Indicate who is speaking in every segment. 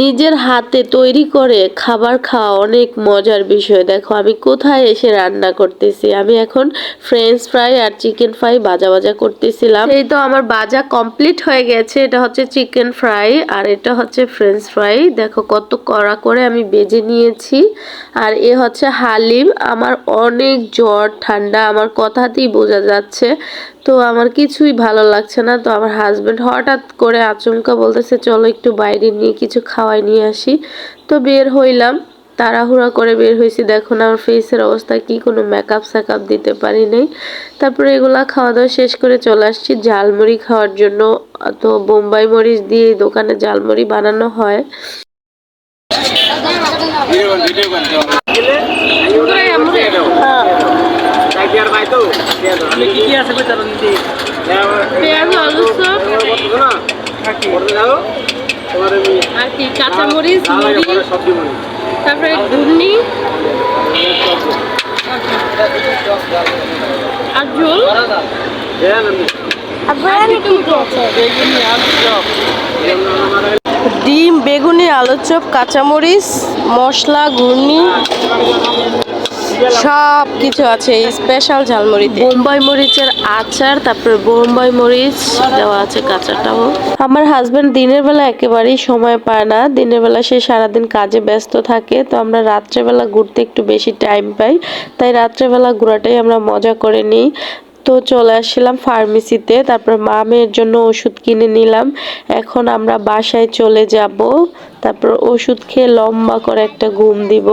Speaker 1: নিজের হাতে তৈরি করে খাবার খাওয়া অনেক মজার বিষয়। দেখো আমি কোথায় এসে রান্না করতেছি। আমি এখন ফ্রেঞ্চ ফ্রাই আর চিকেন ফ্রাই ভাজা করতেছিলাম। এই তো আমার ভাজা কমপ্লিট হয়ে গেছে। এটা হচ্ছে চিকেন ফ্রাই আর এটা হচ্ছে ফ্রেঞ্চ ফ্রাই। দেখো কত কড়া করে আমি ভেজে নিয়েছি। আর এ হচ্ছে হালিম। আমার অনেক জ্বর ঠান্ডা, আমার কথাতেই বোঝা যাচ্ছে। তো আমার কিছুই ভালো লাগছে না। তো আমার হাজবেন্ড হঠাৎ করে আচমকা বলতেছে চলো একটু বাইরে নিয়ে কিছু খাওয়াই নিয়ে আসি। তো বের হইলাম, তাড়াহুড়া করে বের হয়েছি। দেখো না আমার ফেসের অবস্থা কি, কোনো মেকআপ স্যাকআপ দিতে পারি নাই। তারপরে এগুলা খাওয়া দাওয়া শেষ করে চলে আসছি ঝালমুড়ি খাওয়ার জন্য। তো বোম্বাই মরিচ দিয়ে দোকানে ঝালমুড়ি বানানো হয়। পেঁয়াজ আলুর চপ আর কি কাঁচামরিচ, মুড়ি, তারপরে ঘুগনি আর ঝোল। ডিম, বেগুনি, আলুর চপ, কাঁচামরিচ, মশলা, ঘুগনি সব কিছু আছে স্পেশাল ঝালমুড়িতে। বোম্বাই মরিচের আচার, তারপরে বোম্বাই মরিচ দেওয়া আছে কাঁচাটাও। আমার হাজবেন্ড দিনের বেলা একেবারেই সময় পায় না। দিনের বেলা সে সারাদিন কাজে ব্যস্ত থাকে। তো আমরা রাত্রেবেলা ঘুরতে একটু বেশি টাইম পাই, তাই রাত্রেবেলা ঘোরাটাই আমরা মজা করে নিই। তো চলে আসছিলাম ফার্মেসিতে, তারপর মা মেয়ের জন্য ওষুধ কিনে নিলাম। এখন আমরা বাসায় চলে যাব, তারপর ওষুধ খেয়ে লম্বা করে একটা ঘুম দিব।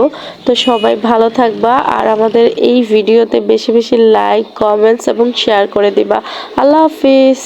Speaker 1: তো সবাই ভালো থাকবা আর আমাদের এই ভিডিওতে বেশি বেশি লাইক, কমেন্টস এবং শেয়ার করে দিবা। আল্লাহ হাফিজ।